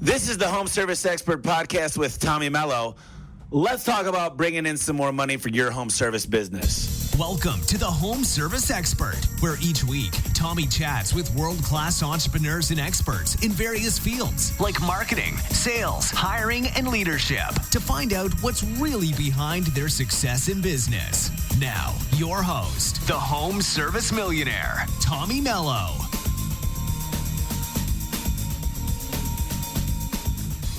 This is the Home Service Expert Podcast with Tommy Mello. Let's talk about bringing in some more money for your home service business. Welcome to the Home Service Expert, where each week, Tommy chats with world-class entrepreneurs and experts in various fields like marketing, sales, hiring, and leadership to find out what's really behind their success in business. Now, your host, the Home Service Millionaire, Tommy Mello.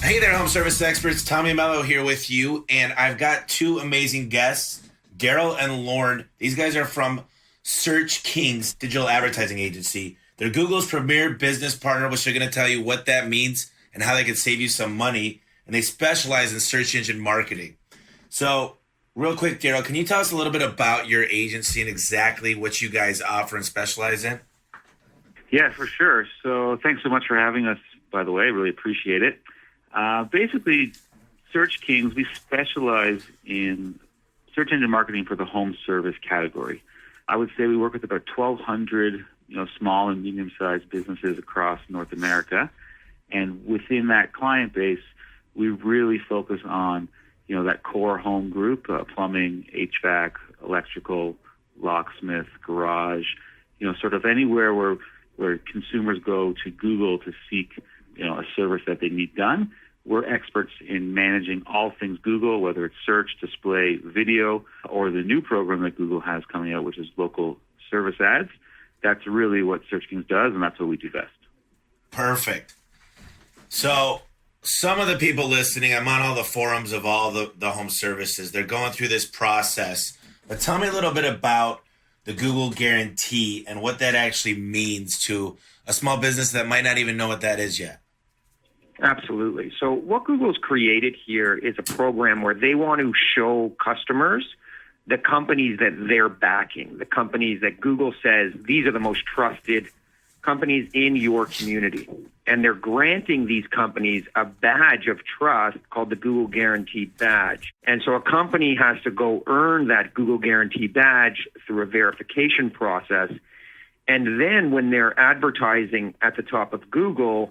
Hey there, home service experts. Tommy Mello here with you, and I've got two amazing guests, Daryl and Lauren. These guys are from SearchKings digital advertising agency. They're Google's premier business partner, which they're going to tell you what that means and how they can save you some money. And they specialize in search engine marketing. So, real quick, Daryl, can you tell us a little bit about your agency and exactly what you guys offer and specialize in? Yeah, for sure. So, thanks so much for having us, by the way. Really appreciate it. Basically, SearchKings, we specialize in search engine marketing for the home service category. I would say we work with about 1,200, small and medium-sized businesses across North America. And within that client base, we really focus on, that core home group, plumbing, HVAC, electrical, locksmith, garage, sort of anywhere where consumers go to Google to seek a service that they need done. We're experts in managing all things Google, whether it's search, display, video, or the new program that Google has coming out, which is local service ads. That's really what SearchKings does, and that's what we do best. Perfect. So some of the people listening, I'm on all the forums of all the home services. They're going through this process. But tell me a little bit about the Google Guarantee and what that actually means to a small business that might not even know what that is yet. Absolutely. So what Google's created here is a program where they want to show customers the companies that they're backing, the companies that Google says these are the most trusted companies in your community. And they're granting these companies a badge of trust called the Google Guarantee Badge. And so a company has to go earn that Google Guarantee Badge through a verification process. And then when they're advertising at the top of Google's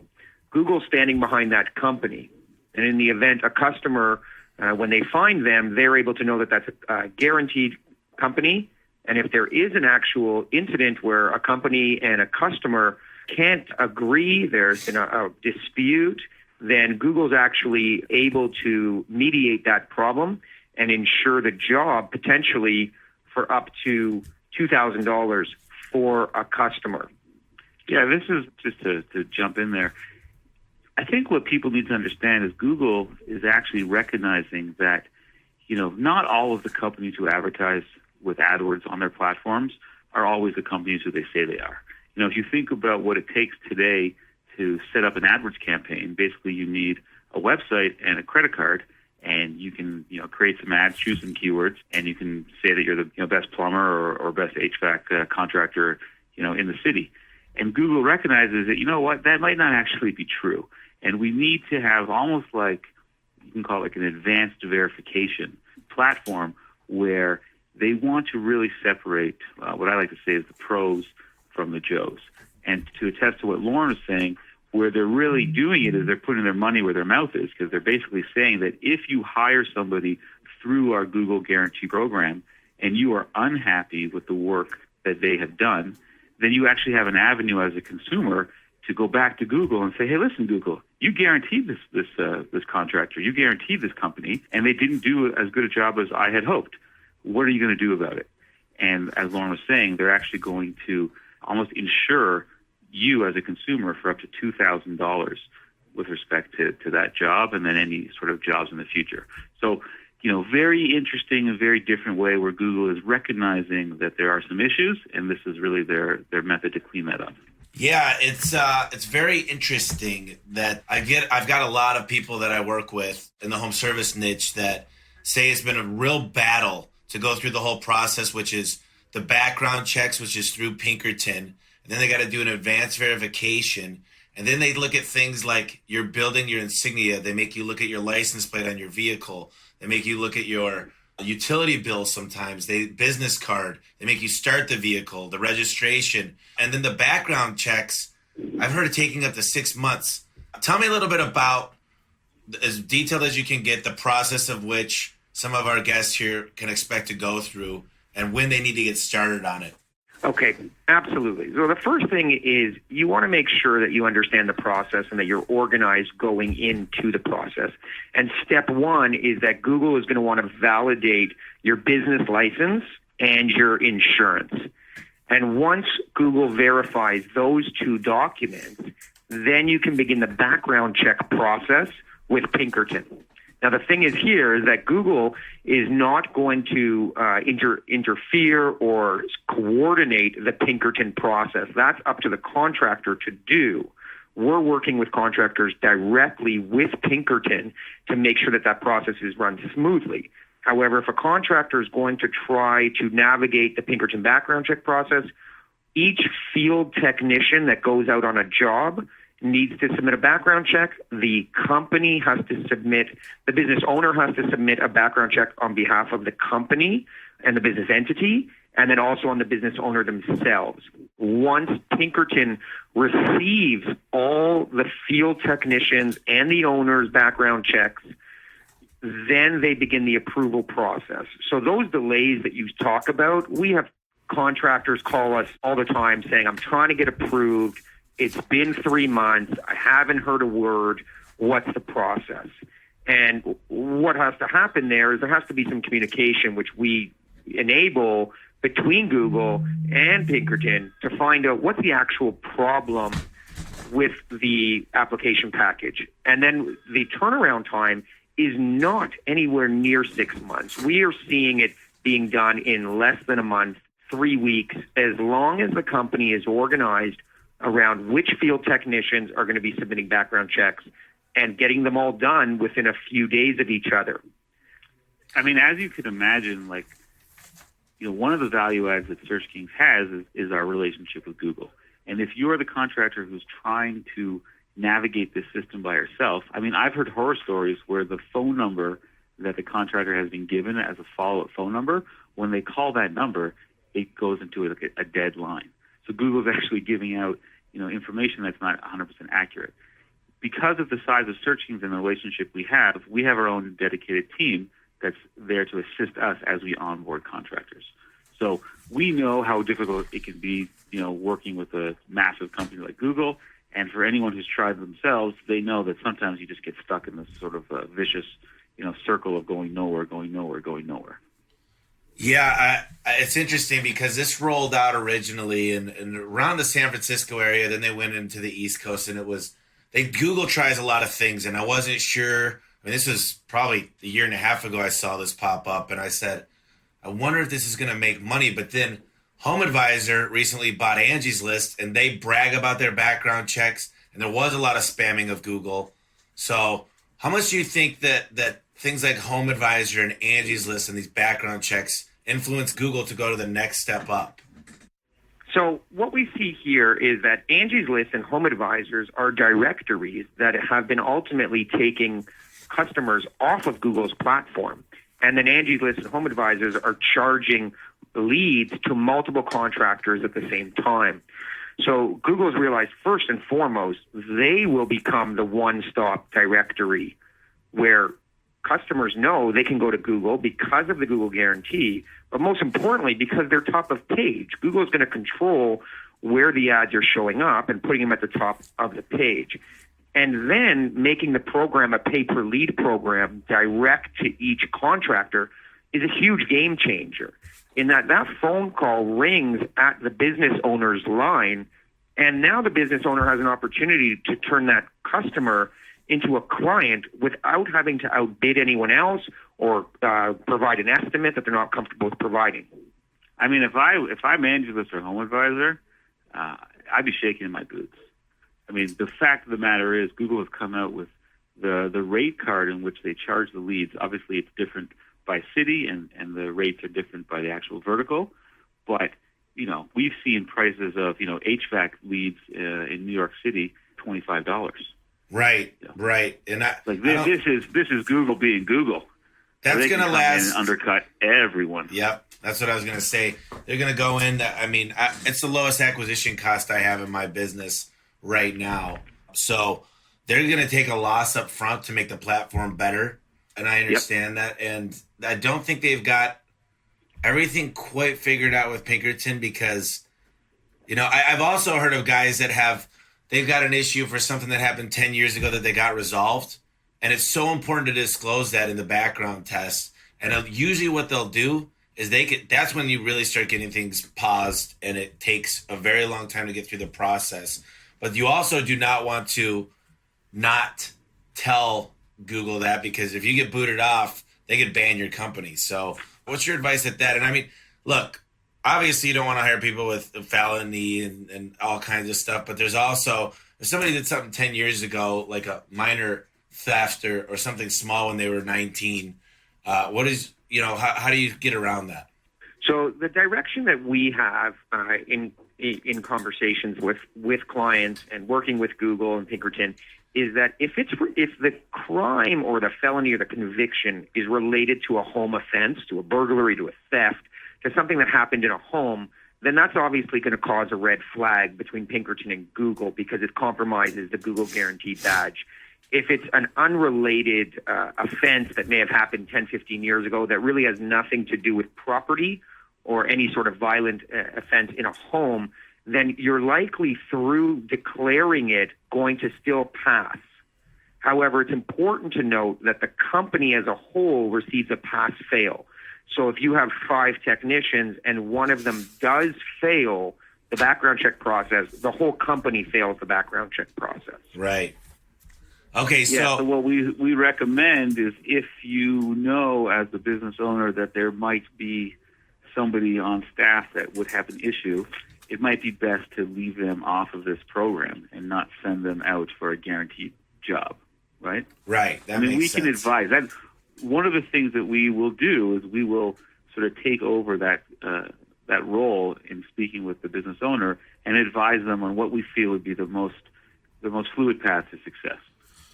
standing behind that company. And in the event a customer, when they find them, they're able to know that that's a guaranteed company. And if there is an actual incident where a company and a customer can't agree, there's been a dispute, then Google's actually able to mediate that problem and ensure the job potentially for up to $2,000 for a customer. Yeah, this is just to jump in there. I think what people need to understand is Google is actually recognizing that, not all of the companies who advertise with AdWords on their platforms are always the companies who they say they are. If you think about what it takes today to set up an AdWords campaign, basically you need a website and a credit card, and you can, create some ads, choose some keywords, and you can say that you're the best plumber or best HVAC contractor, in the city. And Google recognizes that, that might not actually be true. And we need to have almost like, you can call it like an advanced verification platform where they want to really separate what I like to say is the pros from the Joes. And to attest to what Lauren was saying, where they're really doing it is they're putting their money where their mouth is, because they're basically saying that if you hire somebody through our Google Guarantee program and you are unhappy with the work that they have done, then you actually have an avenue as a consumer to go back to Google and say, hey, listen, Google, you guaranteed this contractor, you guaranteed this company, and they didn't do as good a job as I had hoped. What are you going to do about it? And as Lauren was saying, they're actually going to almost insure you as a consumer for up to $2,000 with respect to that job and then any sort of jobs in the future. So, very interesting and very different way where Google is recognizing that there are some issues, and this is really their method to clean that up. Yeah, it's very interesting that I've got a lot of people that I work with in the home service niche that say it's been a real battle to go through the whole process, which is the background checks, which is through Pinkerton. And then they got to do an advanced verification. And then they look at things like you're building your insignia. They make you look at your license plate on your vehicle. They make you look at your utility bills sometimes, business card. They make you start the vehicle, the registration. And then the background checks, I've heard it taking up to 6 months. Tell me a little bit about, as detailed as you can get, the process of which some of our guests here can expect to go through and when they need to get started on it. Okay, absolutely. So the first thing is you want to make sure that you understand the process and that you're organized going into the process. And step one is that Google is going to want to validate your business license and your insurance. And once Google verifies those two documents, then you can begin the background check process with Pinkerton. Now, the thing is here is that Google is not going to interfere or coordinate the Pinkerton process. That's up to the contractor to do. We're working with contractors directly with Pinkerton to make sure that that process is run smoothly. However, if a contractor is going to try to navigate the Pinkerton background check process, each field technician that goes out on a job needs to submit a background check. The company has to submit, the business owner has to submit a background check on behalf of the company and the business entity, and then also on the business owner themselves. Once Pinkerton receives all the field technicians and the owner's background checks, then they begin the approval process. So those delays that you talk about, we have contractors call us all the time saying, I'm trying to get approved. It's been 3 months. I haven't heard a word. What's the process? And what has to happen there is there has to be some communication, which we enable between Google and Pinkerton to find out what's the actual problem with the application package. And then the turnaround time is not anywhere near 6 months. We are seeing it being done in less than a month, 3 weeks, as long as the company is organized around which field technicians are going to be submitting background checks and getting them all done within a few days of each other. I mean, as you can imagine, one of the value adds that SearchKings has is our relationship with Google. And if you're the contractor who's trying to navigate this system by yourself, I mean, I've heard horror stories where the phone number that the contractor has been given as a follow-up phone number, when they call that number, it goes into a dead line. So Google's actually giving out, information that's not 100% accurate. Because of the size of SearchKings and the relationship we have our own dedicated team that's there to assist us as we onboard contractors. So we know how difficult it can be, working with a massive company like Google. And for anyone who's tried themselves, they know that sometimes you just get stuck in this sort of vicious, circle of going nowhere, going nowhere, going nowhere. Yeah, it's interesting because this rolled out originally in around the San Francisco area. Then they went into the East Coast, and Google tries a lot of things, and I wasn't sure. I mean, this was probably a year and a half ago I saw this pop up, and I said, I wonder if this is going to make money. But then Home Advisor recently bought Angie's List, and they brag about their background checks, and there was a lot of spamming of Google. So how much do you think that things like Home Advisor and Angie's List and these background checks influence Google to go to the next step up? So what we see here is that Angie's List and Home Advisors are directories that have been ultimately taking customers off of Google's platform. And then Angie's List and Home Advisors are charging leads to multiple contractors at the same time. So Google's realized first and foremost, they will become the one-stop directory where customers know they can go to Google because of the Google guarantee, but most importantly, because they're top of page. Google is going to control where the ads are showing up and putting them at the top of the page. And then making the program a pay-per-lead program direct to each contractor is a huge game changer in that phone call rings at the business owner's line, and now the business owner has an opportunity to turn that customer into a client without having to outbid anyone else or provide an estimate that they're not comfortable with providing. I mean, if I managed this or Home Advisor, I'd be shaking in my boots. I mean, the fact of the matter is Google has come out with the rate card in which they charge the leads. Obviously, it's different by city, and the rates are different by the actual vertical. But, we've seen prices of, HVAC leads in New York City, $25. Right, right. And this is Google being Google. That's going to last and undercut everyone. Yep, that's what I was going to say. They're going to go in. It's the lowest acquisition cost I have in my business right now. So they're going to take a loss up front to make the platform better. And I understand that. And I don't think they've got everything quite figured out with Pinkerton because, I've also heard of guys that they've got an issue for something that happened 10 years ago that they got resolved. And it's so important to disclose that in the background test. And usually what they'll do is that's when you really start getting things paused, and it takes a very long time to get through the process. But you also do not want to not tell Google that, because if you get booted off, they could ban your company. So what's your advice at that? And I mean, look, obviously you don't want to hire people with a felony and all kinds of stuff, but there's also, if somebody did something 10 years ago, like a minor theft or something small when they were 19, how do you get around that? So the direction that we have in conversations with clients and working with Google and Pinkerton is that if the crime or the felony or the conviction is related to a home offense, to a burglary, to a theft, to something that happened in a home, then that's obviously going to cause a red flag between Pinkerton and Google because it compromises the Google Guaranteed badge. If it's an unrelated offense that may have happened 10, 15 years ago that really has nothing to do with property or any sort of violent offense in a home, then you're likely, through declaring it, going to still pass. However, it's important to note that the company as a whole receives a pass-fail. So if you have 5 technicians and one of them does fail the background check process, the whole company fails the background check process. Right. Okay, so what we recommend is, if you know as the business owner that there might be somebody on staff that would have an issue, it might be best to leave them off of this program and not send them out for a guaranteed job, right? Right. We can advise. That one of the things that we will do is we will sort of take over that role in speaking with the business owner and advise them on what we feel would be the most fluid path to success.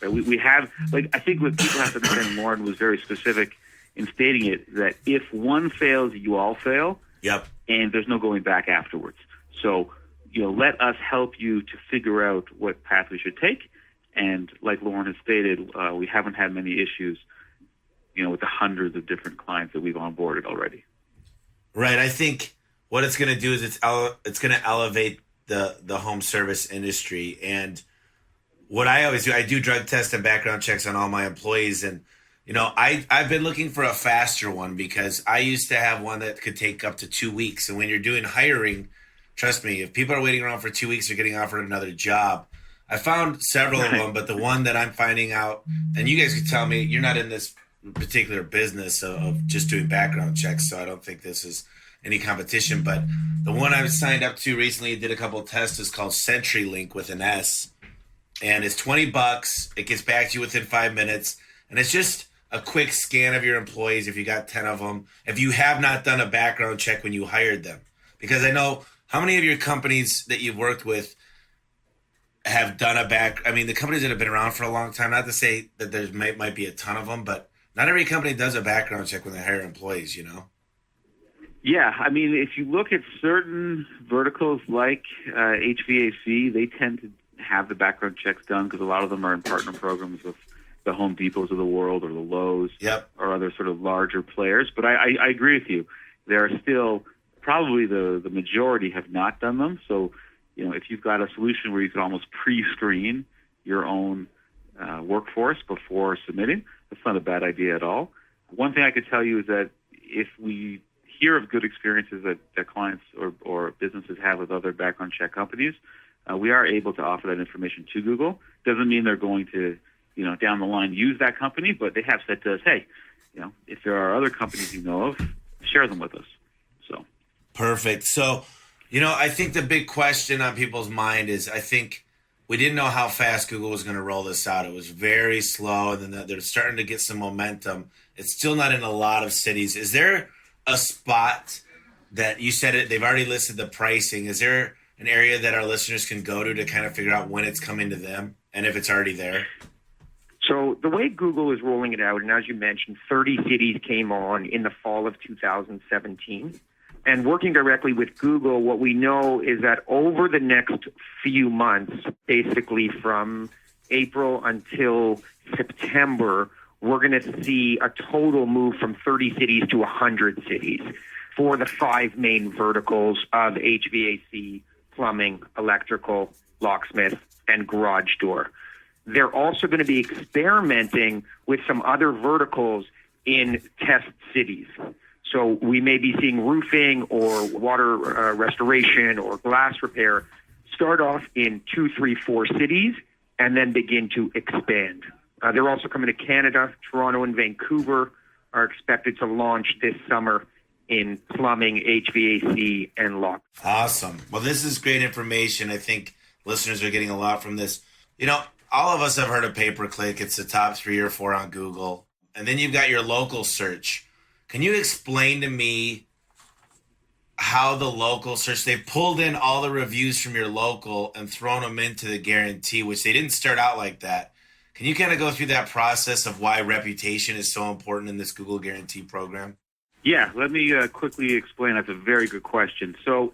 Right? We have, I think what people have to understand, Lauren was very specific in stating it, that if one fails, you all fail. Yep. And there's no going back afterwards. So, let us help you to figure out what path we should take. And like Lauren has stated, we haven't had many issues, with the hundreds of different clients that we've onboarded already. Right. I think what it's going to do is it's going to elevate the home service industry. And what I always do, I do drug tests and background checks on all my employees. And, I've been looking for a faster one because I used to have one that could take up to 2 weeks. And when you're doing hiring, trust me, if people are waiting around for 2 weeks, they're getting offered another job. I found several of them, but the one that I'm finding out, and you guys can tell me, you're not in this particular business of just doing background checks, so I don't think this is any competition. But the one I signed up to recently, did a couple of tests, is called CenturyLink with an S. And it's $20. It gets back to you within 5 minutes. And it's just a quick scan of your employees if you got 10 of them. If you have not done a background check when you hired them. Because I know how many of your companies that you've worked with have done the companies that have been around for a long time, not to say that there might be a ton of them, but not every company does a background check when they hire employees, Yeah, if you look at certain verticals like HVAC, they tend to have the background checks done because a lot of them are in partner programs with the Home Depots of the world or the Lowe's. Yep. Or other sort of larger players. But I agree with you. There are still probably the majority have not done them. So, if you've got a solution where you could almost pre-screen your own workforce before submitting, that's not a bad idea at all. One thing I could tell you is that if we hear of good experiences that clients or businesses have with other background check companies, we are able to offer that information to Google. Doesn't mean they're going to, down the line use that company, but they have said to us, hey, if there are other companies you know of, share them with us. So perfect. So, I think the big question on people's mind is, I think we didn't know how fast Google was going to roll this out. It was very slow, and then they're starting to get some momentum. It's still not in a lot of cities. Is there a spot that you said it? They've already listed the pricing. Is there an area that our listeners can go to kind of figure out when it's coming to them and if it's already there? So the way Google is rolling it out, and as you mentioned, 30 cities came on in the fall of 2017. And working directly with Google, what we know is that over the next few months, basically from April until September, we're going to see a total move from 30 cities to 100 cities for the 5 main verticals of HVAC, plumbing, electrical, locksmith, and garage door. They're also going to be experimenting with some other verticals in test cities. So we may be seeing roofing or water restoration or glass repair start off in 2, 3, 4 cities and then begin to expand. They're also coming to Canada. Toronto and Vancouver are expected to launch this summer in plumbing, HVAC, and lock. Awesome. Well, this is great information. I think listeners are getting a lot from this. You know, all of us have heard of pay-per-click. It's the top 3 or 4 on Google. And then you've got your local search. Can you explain to me how the local search, they pulled in all the reviews from your local and thrown them into the guarantee, which they didn't start out like that. Can you kind of go through that process of why reputation is so important in this Google Guarantee program? Yeah, let me quickly explain. That's a very good question. So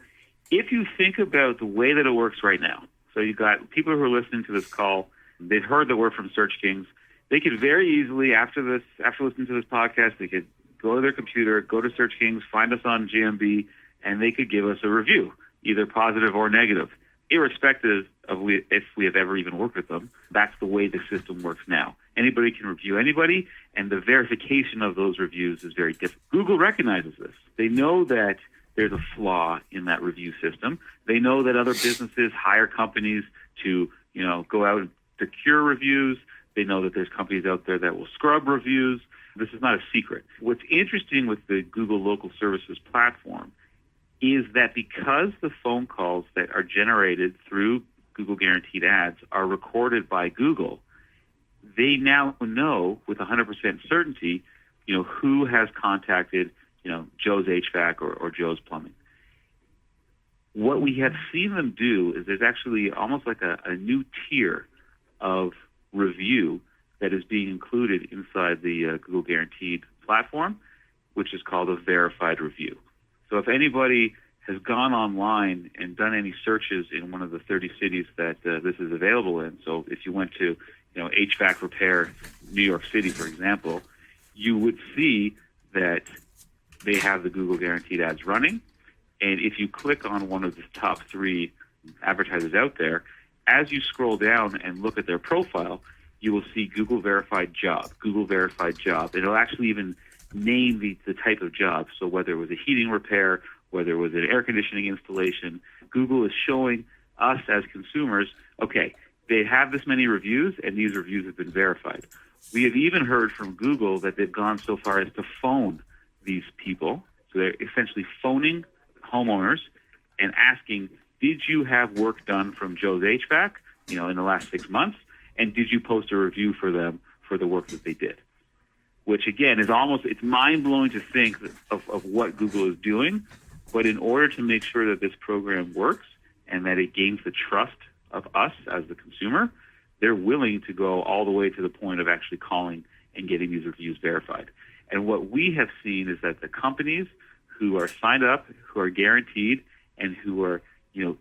if you think about the way that it works right now, so you've got people who are listening to this call, they've heard that we're from SearchKings. They could very easily, after listening to this podcast, they could go to their computer, go to SearchKings, find us on GMB, and they could give us a review, either positive or negative, irrespective of if we have ever even worked with them. That's the way the system works now. Anybody can review anybody, and the verification of those reviews is very different. Google recognizes this. They know that there's a flaw in that review system. They know that other businesses hire companies to, go out and secure reviews. They know that there's companies out there that will scrub reviews. This is not a secret. What's interesting with the Google Local Services platform is that because the phone calls that are generated through Google Guaranteed Ads are recorded by Google, they now know with 100% certainty, who has contacted, Joe's HVAC or Joe's Plumbing. What we have seen them do is there's actually almost like a new tier of review that is being included inside the Google Guaranteed platform, which is called a verified review. So if anybody has gone online and done any searches in one of the 30 cities that this is available in, so if you went to HVAC repair New York City, for example, you would see that they have the Google Guaranteed Ads running. And if you click on one of the top 3 advertisers out there, as you scroll down and look at their profile, you will see Google Verified Job. And it'll actually even name the type of job. So whether it was a heating repair, whether it was an air conditioning installation, Google is showing us as consumers, okay, they have this many reviews, and these reviews have been verified. We have even heard from Google that they've gone so far as to phone these people. So they're essentially phoning homeowners and asking, did you have work done from Joe's HVAC, in the last 6 months? And did you post a review for them for the work that they did? Which, again, it's mind-blowing to think of what Google is doing. But in order to make sure that this program works and that it gains the trust of us as the consumer, they're willing to go all the way to the point of actually calling and getting these reviews verified. And what we have seen is that the companies who are signed up, who are guaranteed, and who are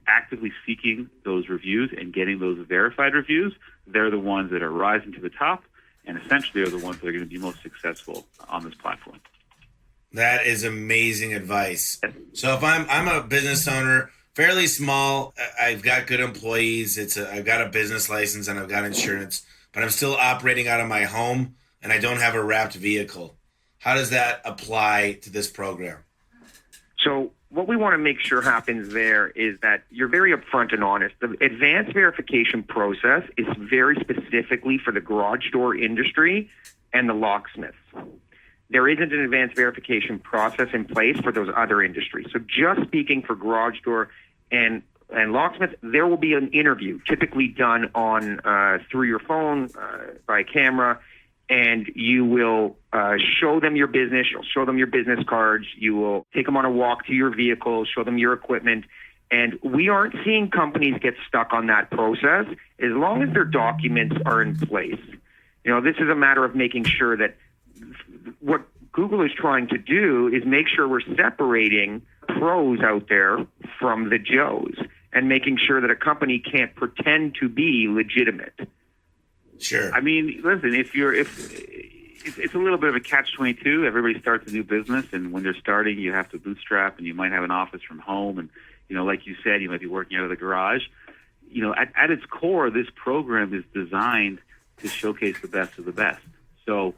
actively seeking those reviews and getting those verified reviews, they're the ones that are rising to the top and essentially are the ones that are going to be most successful on this platform. That is amazing advice. So if I'm a business owner, fairly small, I've got good employees, I've got a business license and I've got insurance, but I'm still operating out of my home and I don't have a wrapped vehicle. How does that apply to this program? So what we want to make sure happens there is that you're very upfront and honest. The advanced verification process is very specifically for the garage door industry and the locksmiths. There isn't an advanced verification process in place for those other industries. So just speaking for garage door and locksmith, there will be an interview typically done on through your phone by camera, and you will show them your business. You'll show them your business cards. You will take them on a walk to your vehicle, show them your equipment. And we aren't seeing companies get stuck on that process as long as their documents are in place. This is a matter of making sure that what Google is trying to do is make sure we're separating pros out there from the Joes and making sure that a company can't pretend to be legitimate. Sure. I mean, listen, if it's a little bit of a catch-22. Everybody starts a new business, and when they're starting, you have to bootstrap, and you might have an office from home, and like you said, you might be working out of the garage. At its core, this program is designed to showcase the best of the best. So,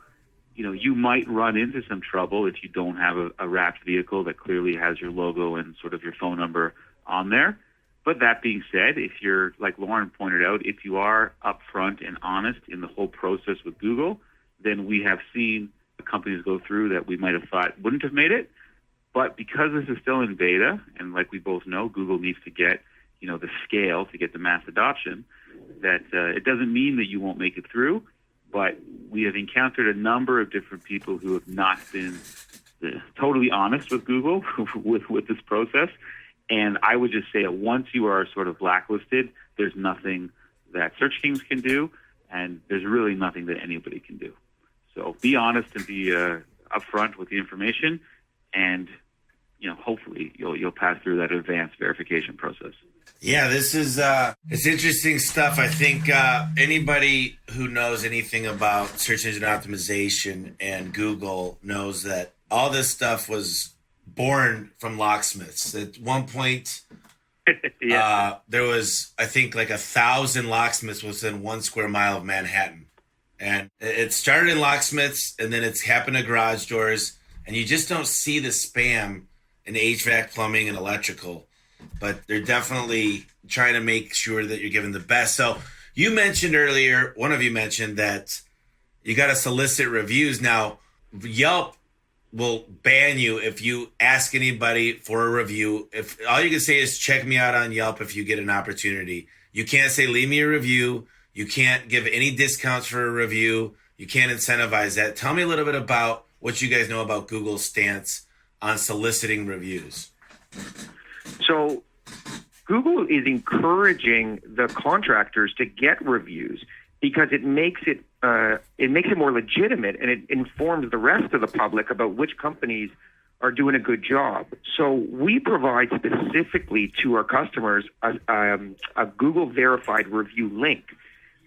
you might run into some trouble if you don't have a wrapped vehicle that clearly has your logo and sort of your phone number on there. But that being said, if you're, like Lauren pointed out, if you are upfront and honest in the whole process with Google, then we have seen the companies go through that we might have thought wouldn't have made it. But because this is still in beta, and like we both know, Google needs to get, the scale to get the mass adoption, that it doesn't mean that you won't make it through. But we have encountered a number of different people who have not been totally honest with Google with this process. And I would just say that once you are sort of blacklisted, there's nothing that SearchKings can do, and there's really nothing that anybody can do. So be honest and be upfront with the information, and hopefully you'll pass through that advanced verification process. Yeah, this is it's interesting stuff. I think anybody who knows anything about search engine optimization and Google knows that all this stuff was born from locksmiths. At one point, there was, I think, like 1,000 locksmiths within 1 square mile of Manhattan. And it started in locksmiths, and then it's happened to garage doors, and you just don't see the spam in HVAC, plumbing, and electrical. But they're definitely trying to make sure that you're giving the best. So you mentioned earlier, one of you mentioned that you got to solicit reviews. Now, Yelp will ban you if you ask anybody for a review. If all you can say is check me out on Yelp if you get an opportunity. You can't say leave me a review. You can't give any discounts for a review. You can't incentivize that. Tell me a little bit about what you guys know about Google's stance on soliciting reviews. So Google is encouraging the contractors to get reviews because it makes it more legitimate, and it informs the rest of the public about which companies are doing a good job. So we provide specifically to our customers a Google verified review link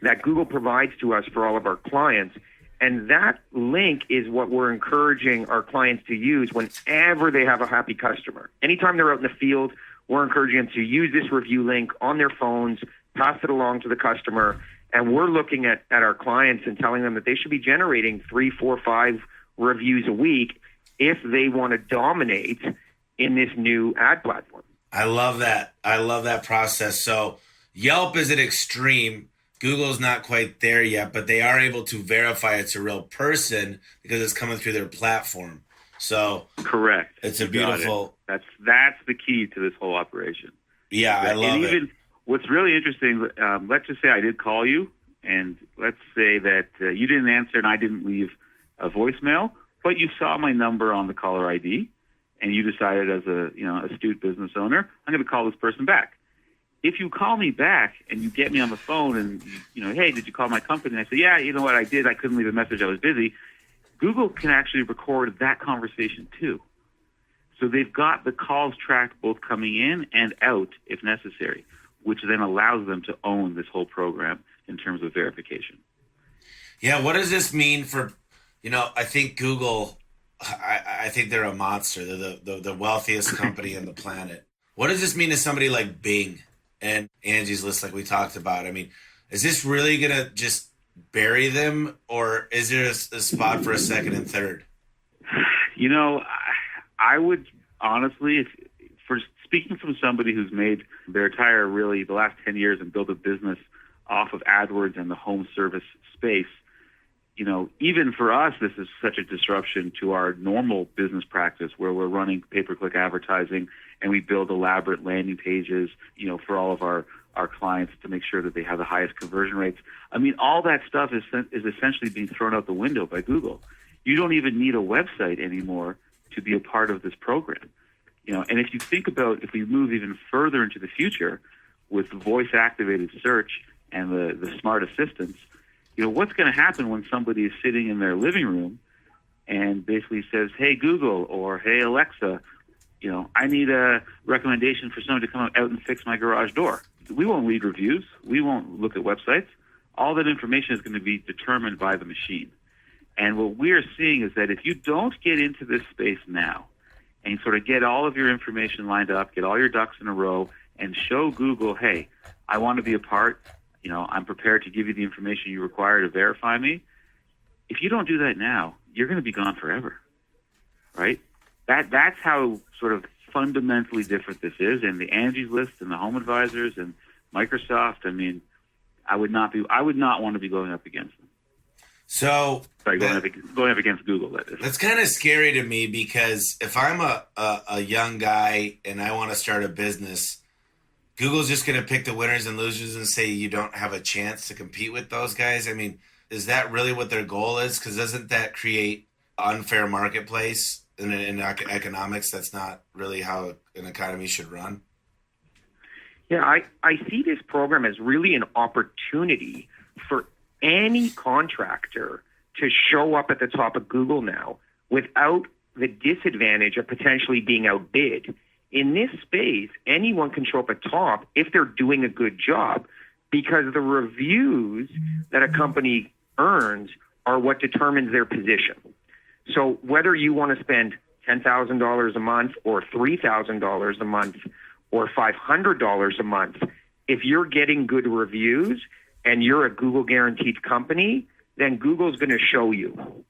that Google provides to us for all of our clients. And that link is what we're encouraging our clients to use whenever they have a happy customer. Anytime they're out in the field, we're encouraging them to use this review link on their phones, pass it along to the customer, and we're looking at our clients and telling them that they should be generating 3, 4, 5 reviews a week if they want to dominate in this new ad platform. I love that. I love that process. So Yelp is at extreme. Google's not quite there yet, but they are able to verify it's a real person because it's coming through their platform. So correct. It's a beautiful. That's the key to this whole operation. Yeah, I love it. Even what's really interesting, let's just say I did call you, and let's say that you didn't answer and I didn't leave a voicemail, but you saw my number on the caller ID, and you decided as a astute business owner, I'm going to call this person back. If you call me back and you get me on the phone and, hey, did you call my company? And I say, yeah, you know what, I did. I couldn't leave a message. I was busy. Google can actually record that conversation too. So they've got the calls tracked both coming in and out if necessary, which then allows them to own this whole program in terms of verification. Yeah, what does this mean for, I think Google, I think they're a monster. They're the wealthiest company on the planet. What does this mean to somebody like Bing and Angie's List like we talked about? I mean, is this really going to just bury them, or is there a spot for a second and third? I would honestly, for speaking from somebody who's made their entire, really, the last 10 years and built a business off of AdWords and the home service space, even for us, this is such a disruption to our normal business practice where we're running pay-per-click advertising and we build elaborate landing pages, for all of our clients to make sure that they have the highest conversion rates. I mean, all that stuff is essentially being thrown out the window by Google. You don't even need a website anymore to be a part of this program. And if you think about, if we move even further into the future with voice-activated search and the smart assistants, what's going to happen when somebody is sitting in their living room and basically says, hey, Google, or hey, Alexa, I need a recommendation for someone to come out and fix my garage door. We won't read reviews. We won't look at websites. all that information is going to be determined by the machine. And what we're seeing is that if you don't get into this space now and sort of get all of your information lined up, get all your ducks in a row, and show Google, hey, I want to be a part, I'm prepared to give you the information you require to verify me. If you don't do that now, you're going to be gone forever, right? That's how sort of fundamentally different this is. And the Angie's List and the Home Advisors and Microsoft, I mean, I would not want to be going up against them. So sorry, going up against Google, that is. That's kind of scary to me, because if I'm a young guy and I want to start a business, Google's just going to pick the winners and losers and say you don't have a chance to compete with those guys. I mean, is that really what their goal is? Because doesn't that create unfair marketplace in economics? That's not really how an economy should run. Yeah, I see this program as really an opportunity for any contractor to show up at the top of Google now without the disadvantage of potentially being outbid. In this space, anyone can show up at top if they're doing a good job, because the reviews that a company earns are what determines their position. So whether you want to spend $10,000 a month or $3,000 a month or $500 a month, if you're getting good reviews and you're a Google guaranteed company, then Google's going to show you,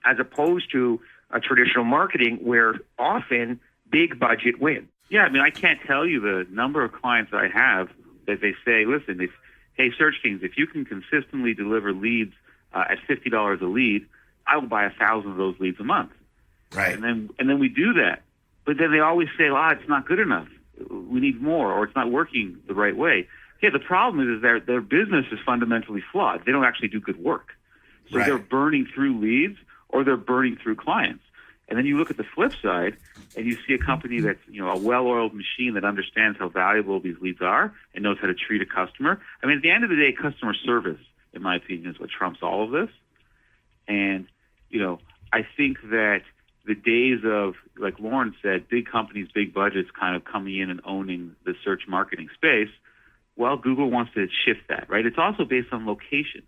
as opposed to a traditional marketing where often big budget wins. Yeah, I mean, I can't tell you the number of clients I have that they say, listen, hey, SearchKings, if you can consistently deliver leads at $50 a lead, I will buy 1,000 of those leads a month. Right. And then we do that. But then they always say, it's not good enough. We need more, or it's not working the right way. Yeah, the problem is their business is fundamentally flawed. They don't actually do good work. So Right. They're burning through leads or they're burning through clients. And then you look at the flip side and you see a company that's, a well-oiled machine that understands how valuable these leads are and knows how to treat a customer. I mean, at the end of the day, customer service, in my opinion, is what trumps all of this. And, I think that the days of, like Lauren said, big companies, big budgets kind of coming in and owning the search marketing space, well, Google wants to shift that, right? It's also based on location.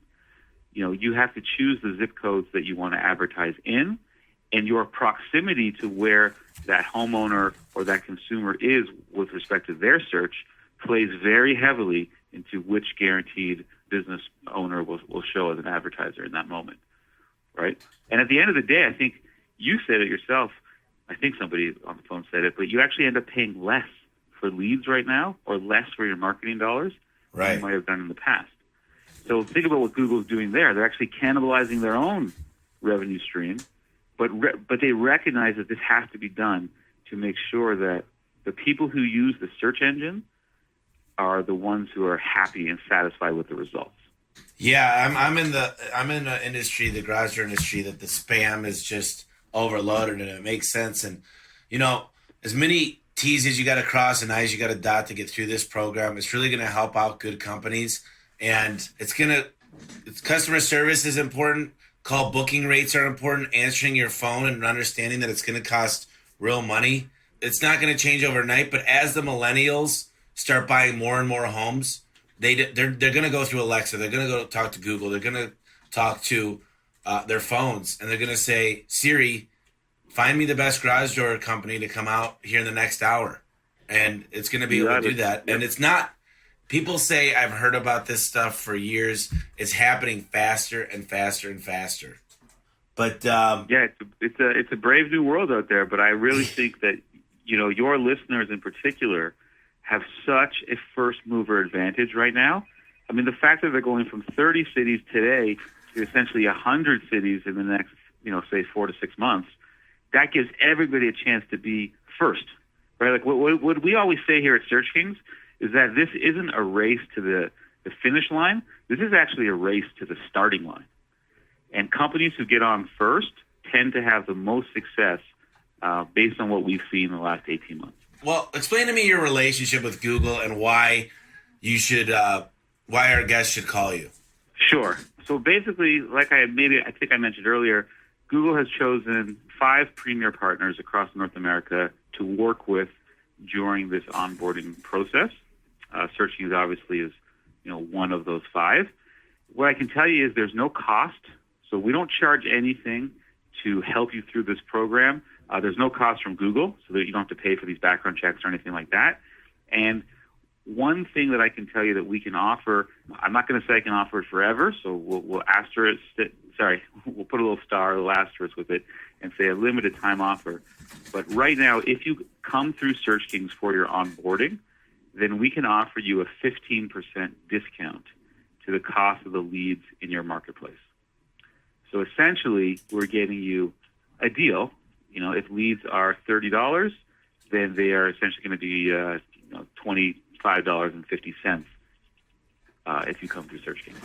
You have to choose the zip codes that you want to advertise in, and your proximity to where that homeowner or that consumer is with respect to their search plays very heavily into which guaranteed business owner will show as an advertiser in that moment, right? And at the end of the day, I think you said it yourself, I think somebody on the phone said it, but you actually end up paying less for leads right now, or less for your marketing dollars than you might have done in the past. So think about what Google's doing there. They're actually cannibalizing their own revenue stream, but they recognize that this has to be done to make sure that the people who use the search engine are the ones who are happy and satisfied with the results. Yeah, I'm in the industry, the garage door industry, that the spam is just overloaded, and it makes sense. And as many T's as you got to cross and I's you got to dot to get through this program, it's really going to help out good companies. And it's customer service is important. Call booking rates are important. Answering your phone and understanding that it's going to cost real money. It's not going to change overnight, but as the millennials start buying more and more homes, they're going to go through Alexa. They're going to go talk to Google. They're going to talk to their phones, and they're going to say, Siri, find me the best garage door company to come out here in the next hour. And it's going to be able to do that. And it's not, people say, I've heard about this stuff for years. It's happening faster and faster and faster. But it's a brave new world out there. But I really think that your listeners in particular have such a first mover advantage right now. I mean, the fact that they're going from 30 cities today to essentially 100 cities in the next, say 4 to 6 months, that gives everybody a chance to be first, right? Like what we always say here at SearchKings is that this isn't a race to the finish line. This is actually a race to the starting line. And companies who get on first tend to have the most success based on what we've seen in the last 18 months. Well, explain to me your relationship with Google and why you should, why our guests should call you. Sure. So basically, like I think I mentioned earlier, Google has chosen 5 premier partners across North America to work with during this onboarding process. SearchKings obviously is, one of those 5. what I can tell you is there's no cost. So we don't charge anything to help you through this program. There's no cost from Google, so that you don't have to pay for these background checks or anything like that. And one thing that I can tell you that we can offer, I'm not going to say I can offer it forever, so we'll asterisk it. Sorry, we'll put a little star, a little asterisk with it, and say a limited time offer. But right now, if you come through SearchKings for your onboarding, then we can offer you a 15% discount to the cost of the leads in your marketplace. So essentially, we're getting you a deal. If leads are $30, then they are essentially going to be $25.50 if you come through SearchKings.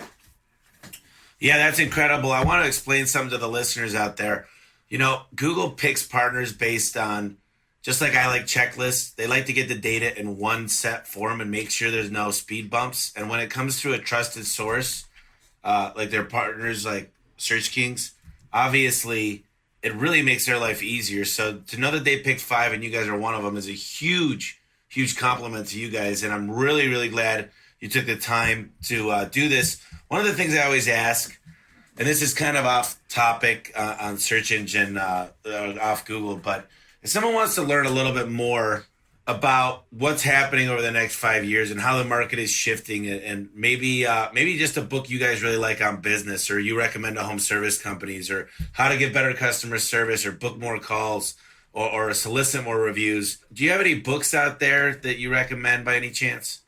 Yeah, that's incredible. I want to explain something to the listeners out there. Google picks partners based on, just like I like checklists, they like to get the data in one set form and make sure there's no speed bumps. And when it comes to a trusted source, like their partners like SearchKings, obviously it really makes their life easier. So to know that they picked 5 and you guys are one of them is a huge, huge compliment to you guys. And I'm really, really glad you took the time to do this. One of the things I always ask, and this is kind of off topic on search engine, off Google, but if someone wants to learn a little bit more about what's happening over the next 5 years and how the market is shifting, and maybe just a book you guys really like on business, or you recommend to home service companies, or how to get better customer service, or book more calls, or solicit more reviews. Do you have any books out there that you recommend by any chance?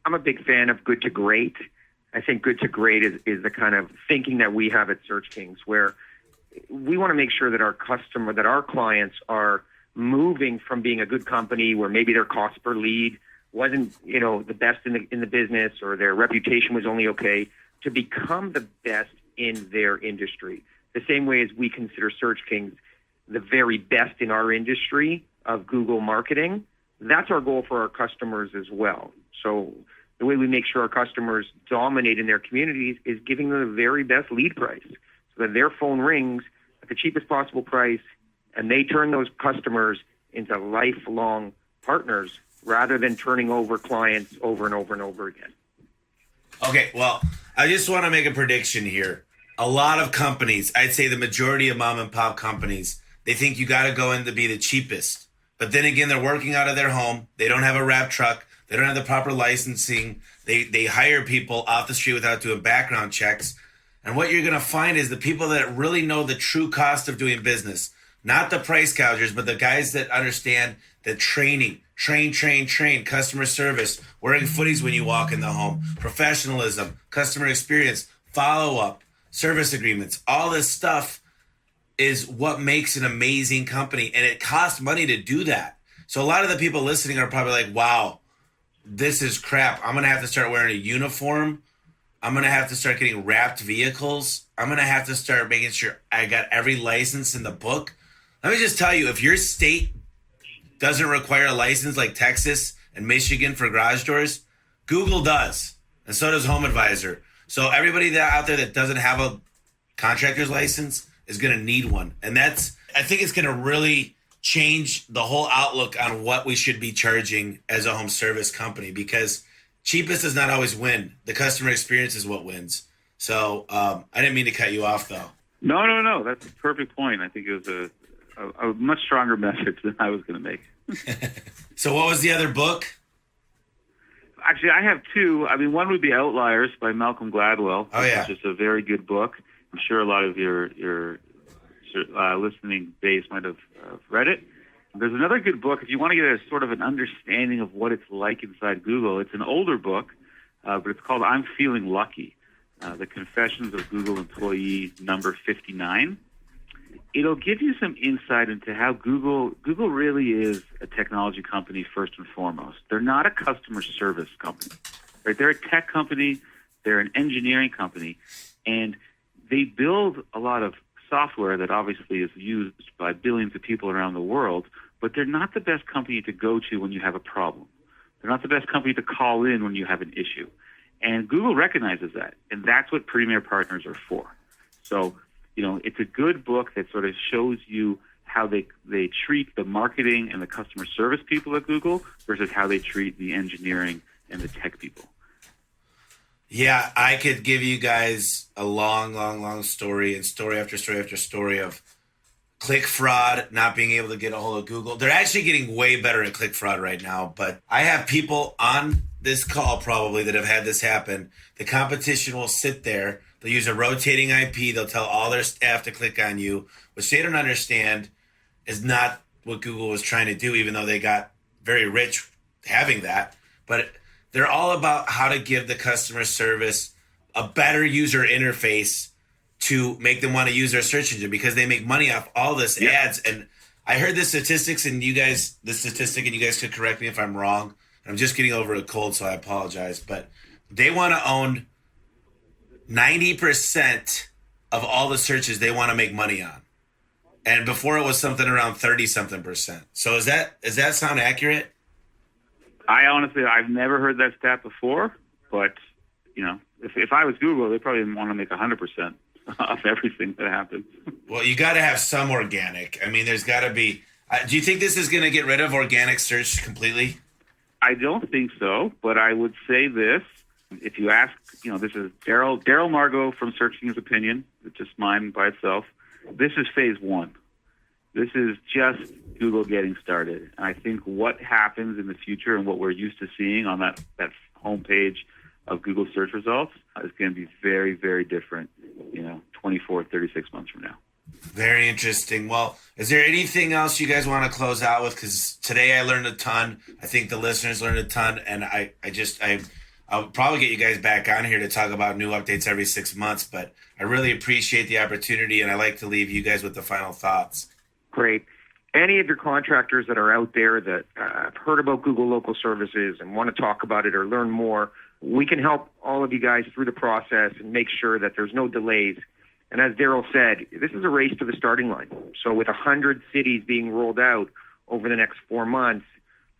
I'm a big fan of Good to Great. I think Good to Great is the kind of thinking that we have at SearchKings, where we want to make sure that our clients are moving from being a good company where maybe their cost per lead wasn't, the best in the business, or their reputation was only okay, to become the best in their industry. The same way as we consider SearchKings the very best in our industry of Google marketing, that's our goal for our customers as well. So the way we make sure our customers dominate in their communities is giving them the very best lead price, so that their phone rings at the cheapest possible price, and they turn those customers into lifelong partners rather than turning over clients over and over and over again. Okay, well, I just want to make a prediction here. A lot of companies, I'd say the majority of mom and pop companies, they think you got to go in to be the cheapest. But then again, they're working out of their home. They don't have a wrap truck. They don't have the proper licensing. They hire people off the street without doing background checks. And what you're going to find is the people that really know the true cost of doing business, not the price gougers, but the guys that understand the training, train, customer service, wearing footies when you walk in the home, professionalism, customer experience, follow-up, service agreements, all this stuff is what makes an amazing company. And it costs money to do that. So a lot of the people listening are probably like, wow, this is crap. I'm going to have to start wearing a uniform. I'm going to have to start getting wrapped vehicles. I'm going to have to start making sure I got every license in the book. Let me just tell you, if your state doesn't require a license like Texas and Michigan for garage doors, Google does. And so does Home Advisor. So everybody that out there that doesn't have a contractor's license is going to need one. And I think it's going to really change the whole outlook on what we should be charging as a home service company, because cheapest does not always win. The customer experience is what wins. So I didn't mean to cut you off, though. No. That's a perfect point. I think it was a much stronger message than I was going to make. So what was the other book? Actually, I have 2. I mean, one would be Outliers by Malcolm Gladwell. Oh, yeah. It's just a very good book. I'm sure a lot of your listening base might have read it. There's another good book if you want to get a sort of an understanding of what it's like inside Google. It's an older book, but it's called I'm Feeling Lucky, The Confessions of Google Employee Number 59. It'll give you some insight into how Google really is a technology company first and foremost. They're not a customer service company, right? They're a tech company. They're an engineering company, and they build a lot of software that obviously is used by billions of people around the world, but they're not the best company to go to when you have a problem. They're not the best company to call in when you have an issue. And Google recognizes that, and that's what Premier Partners are for. So, it's a good book that sort of shows you how they treat the marketing and the customer service people at Google versus how they treat the engineering and the tech people. Yeah, I could give you guys a long story and story after story after story of click fraud, not being able to get a hold of Google. They're actually getting way better at click fraud right now, but I have people on this call probably that have had this happen. The competition will sit there. They'll use a rotating IP. They'll tell all their staff to click on you, which they don't understand is not what Google was trying to do, even though they got very rich having that. But they're all about how to give the customer service a better user interface to make them want to use their search engine, because they make money off all this ads. And I heard the statistics, and you guys could correct me if I'm wrong. I'm just getting over a cold, so I apologize. But they want to own 90% of all the searches they want to make money on. And before it was something around 30-something%. So does that sound accurate? I honestly, I've never heard that stat before, but if I was Google, they probably didn't want to make 100% of everything that happens. Well, you got to have some organic. I mean, there's got to be. Do you think this is going to get rid of organic search completely? I don't think so, but I would say this: if you ask, this is Daryl Margot from SearchKings' opinion, it's just mine by itself. This is phase one. This is just Google getting started. And I think what happens in the future and what we're used to seeing on that homepage of Google search results is going to be very, very different, 24, 36 months from now. Very interesting. Well, is there anything else you guys want to close out with? Because today I learned a ton. I think the listeners learned a ton. And I'll probably get you guys back on here to talk about new updates every 6 months. But I really appreciate the opportunity, and I like to leave you guys with the final thoughts. Great. Any of your contractors that are out there that have heard about Google Local Services and want to talk about it or learn more, we can help all of you guys through the process and make sure that there's no delays. And as Daryl said, this is a race to the starting line. So with 100 cities being rolled out over the next 4 months,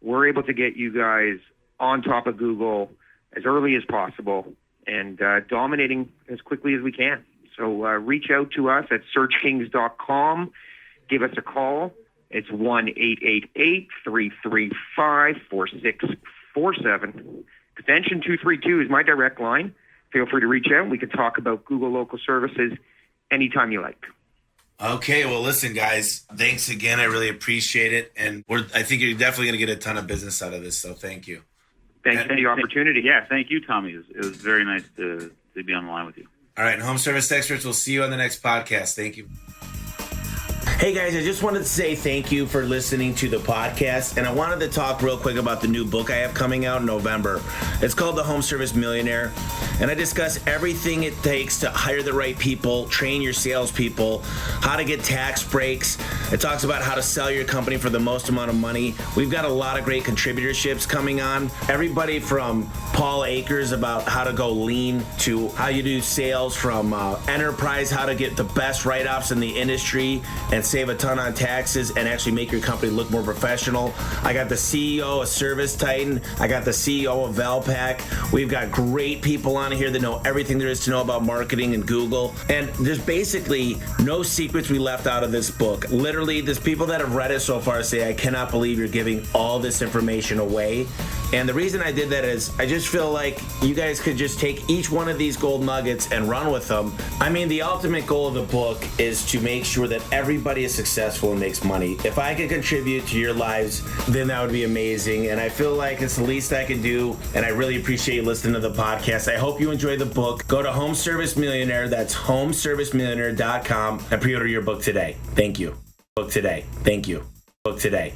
we're able to get you guys on top of Google as early as possible and dominating as quickly as we can. So reach out to us at SearchKings.com. Give us a call. It's 1-888-335-4647. Extension 232 is my direct line. Feel free to reach out. We can talk about Google Local Services anytime you like. Okay, well, listen, guys, thanks again. I really appreciate it. And I think you're definitely going to get a ton of business out of this, so thank you. Thanks for the opportunity. Yeah, thank you, Tommy. It was very nice to be on the line with you. All right, and Home Service Experts, we'll see you on the next podcast. Thank you. Hey guys, I just wanted to say thank you for listening to the podcast, and I wanted to talk real quick about the new book I have coming out in November. It's called The Home Service Millionaire, and I discuss everything it takes to hire the right people, train your salespeople, how to get tax breaks. It talks about how to sell your company for the most amount of money. We've got a lot of great contributorships coming on. Everybody from Paul Akers about how to go lean to how you do sales, from enterprise, how to get the best write-offs in the industry and save a ton on taxes and actually make your company look more professional. I got the CEO of Service Titan. I got the CEO of Valpak. We've got great people on here that know everything there is to know about marketing and Google. And there's basically no secrets we left out of this book. Literally, there's people that have read it so far say, I cannot believe you're giving all this information away. And the reason I did that is I just feel like you guys could just take each one of these gold nuggets and run with them. I mean, the ultimate goal of the book is to make sure that everybody is successful and makes money. If I could contribute to your lives, then that would be amazing. And I feel like it's the least I can do. And I really appreciate you listening to the podcast. I hope you enjoy the book. Go to Home Service Millionaire. That's homeservicemillionaire.com and pre-order your book today. Thank you. Book today. Thank you. Book today.